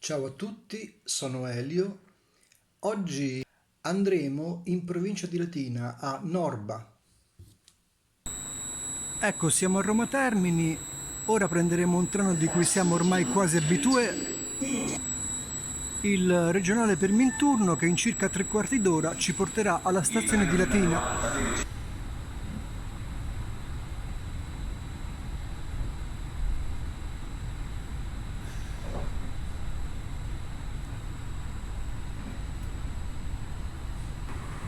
Ciao a tutti, sono Elio. Oggi andremo in provincia di Latina, a Norba. Ecco, siamo a Roma Termini. Ora prenderemo un treno di cui siamo ormai quasi abitué, il regionale per Minturno, che in circa 3/4 d'ora ci porterà alla stazione di Latina.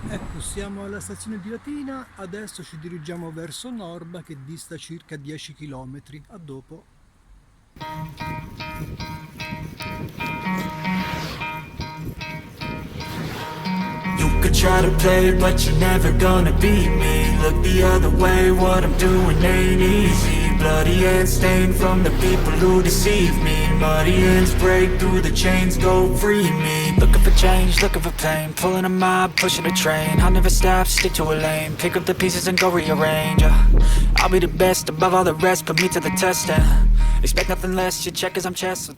Ecco, siamo alla stazione di Latina, adesso ci dirigiamo verso Norba che dista circa 10 km. A dopo. You could try to play, but you're never gonna beat me. Look the other way, what I'm doing ain't easy. Bloody hands stained from the people who deceive me. Muddy hands break through the chains, go free me. Looking for change, looking for pain. Pulling a mob, pushing a train. I'll never stop, stick to a lane. Pick up the pieces and go rearrange. I'll be the best above all the rest, put me to the test and expect nothing less, you check as I'm chess.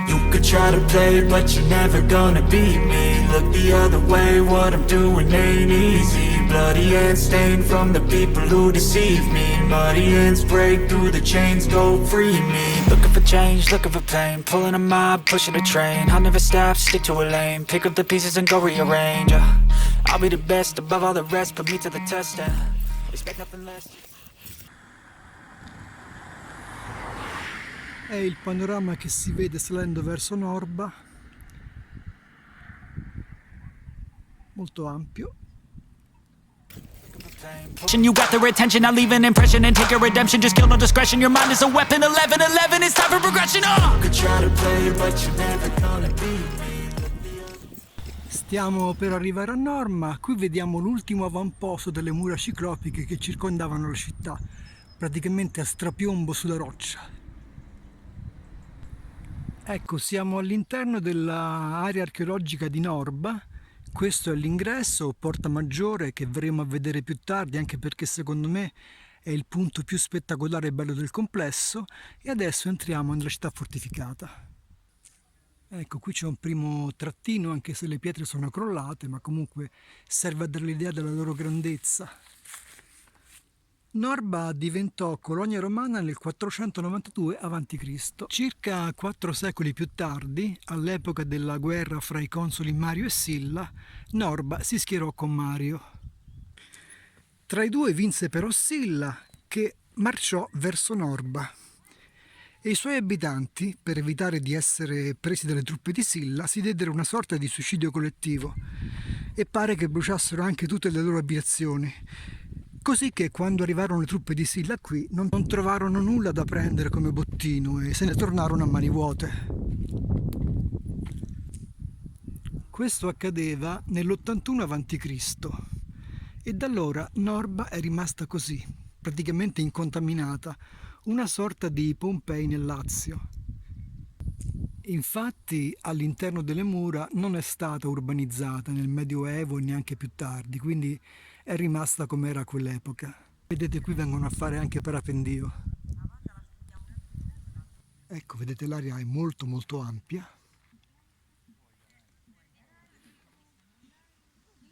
You could try to play, but you're never gonna beat me. Look the other way, what I'm doing ain't easy. Bloody hands stained from the people who deceive me. Muddy hands break through the chains, go free me. Looking for change, looking for pain. Pulling a mob, pushing a train. I'll never stop, stick to a lane. Pick up the pieces and go rearrange. I'll be the best above all the rest, put me to the test and expect nothing less. È il panorama che si vede salendo verso Norba, molto ampio. You got their attention, I'll leave an impression and take a redemption. Just kill no discretion, your mind is a weapon. 11-11, it's time for progression. Could try to play, but you're never gonna beat me. Stiamo per arrivare a Norma, qui vediamo l'ultimo avamposto delle mura ciclopiche che circondavano la città, praticamente a strapiombo sulla roccia. Ecco, siamo all'interno dell'area archeologica di Norba. Questo è l'ingresso, Porta Maggiore, che verremo a vedere più tardi, anche perché secondo me è il punto più spettacolare e bello del complesso. E adesso entriamo nella città fortificata. Ecco, qui c'è un primo trattino, anche se le pietre sono crollate, ma comunque serve a dare l'idea della loro grandezza. Norba diventò colonia romana nel 492 a.C. Circa 4 secoli più tardi, all'epoca della guerra fra i consoli Mario e Silla, Norba si schierò con Mario. Tra i due vinse però Silla, che marciò verso Norba. E i suoi abitanti, per evitare di essere presi dalle truppe di Silla, si diedero una sorta di suicidio collettivo e pare che bruciassero anche tutte le loro abitazioni. Così che quando arrivarono le truppe di Silla qui non trovarono nulla da prendere come bottino e se ne tornarono a mani vuote. Questo accadeva nell'81 a.C. e da allora Norba è rimasta così, praticamente incontaminata, una sorta di Pompei nel Lazio. Infatti all'interno delle mura non è stata urbanizzata nel Medioevo e neanche più tardi, quindi è rimasta come era a quell'epoca. Vedete, qui vengono a fare anche parapendio. Ecco, vedete, l'area è molto molto ampia.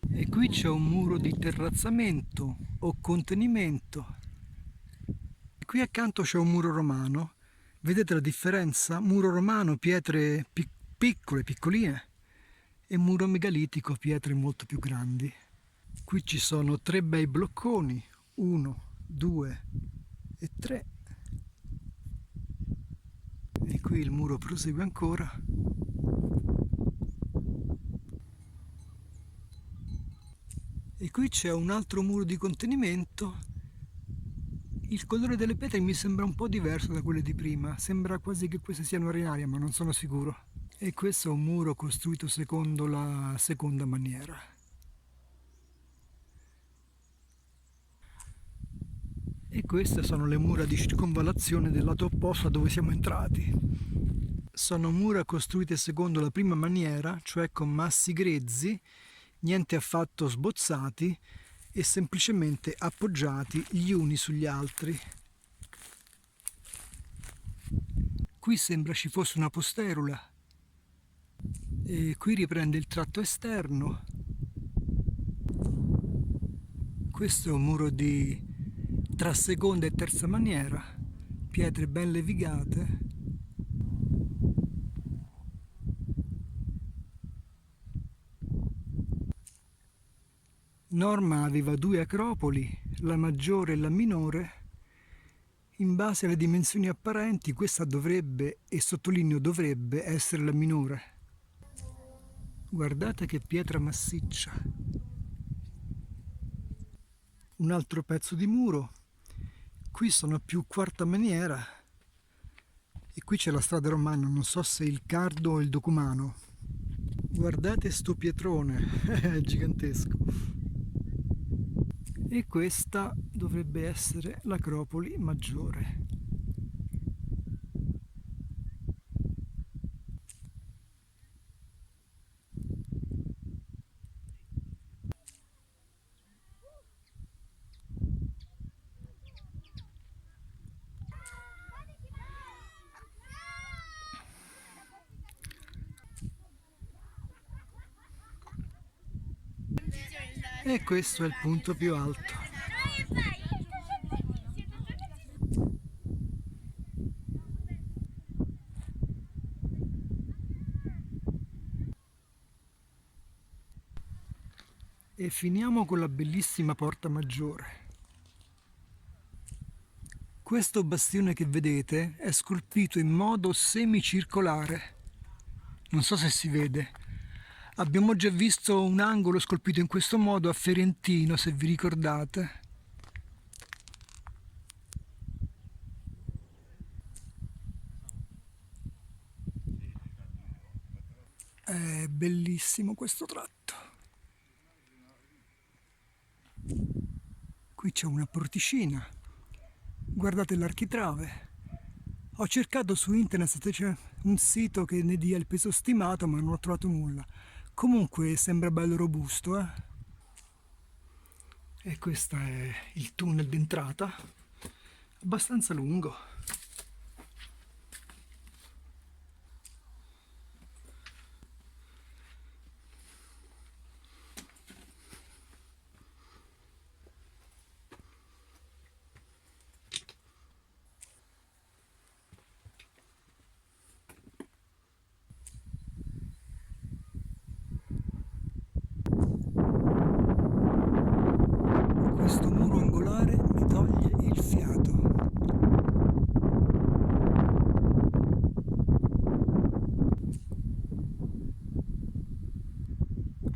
E qui c'è un muro di terrazzamento o contenimento. E qui accanto c'è un muro romano. Vedete la differenza? Muro romano, pietre piccole, piccoline, e muro megalitico, pietre molto più grandi. Qui ci sono 3 bei blocconi, 1, 2 e 3. E qui il muro prosegue ancora. E qui c'è un altro muro di contenimento. Il colore delle pietre mi sembra un po' diverso da quelle di prima, sembra quasi che queste siano arenarie, ma non sono sicuro. E questo è un muro costruito secondo la seconda maniera. E queste sono le mura di circonvallazione del lato opposto a dove siamo entrati. Sono mura costruite secondo la prima maniera, cioè con massi grezzi, niente affatto sbozzati, e semplicemente appoggiati gli uni sugli altri. Qui sembra ci fosse una posterula. E qui riprende il tratto esterno. Questo è un muro tra seconda e terza maniera, pietre ben levigate. Norma aveva due acropoli, la maggiore e la minore. In base alle dimensioni apparenti, questa dovrebbe, e sottolineo dovrebbe, essere la minore. Guardate che pietra massiccia. Un altro pezzo di muro. Qui sono più quarta maniera. E qui c'è la strada romana, non so se il Cardo o il Documano. Guardate sto pietrone, è gigantesco. E questa dovrebbe essere l'Acropoli maggiore. E questo è il punto più alto. E finiamo con la bellissima Porta Maggiore. Questo bastione che vedete è scolpito in modo semicircolare. Non so se si vede. Abbiamo già visto un angolo scolpito in questo modo a Ferentino, se vi ricordate. È bellissimo questo tratto. Qui c'è una porticina. Guardate l'architrave. Ho cercato su internet se c'è un sito che ne dia il peso stimato, ma non ho trovato nulla. Comunque sembra bello robusto, eh? E questo è il tunnel d'entrata, abbastanza lungo. Questo muro angolare mi toglie il fiato.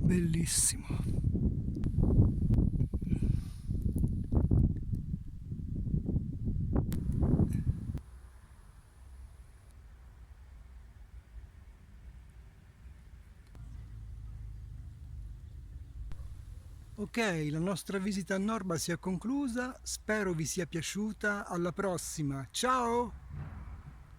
Bellissimo. Ok, la nostra visita a Norba si è conclusa, spero vi sia piaciuta, alla prossima, ciao!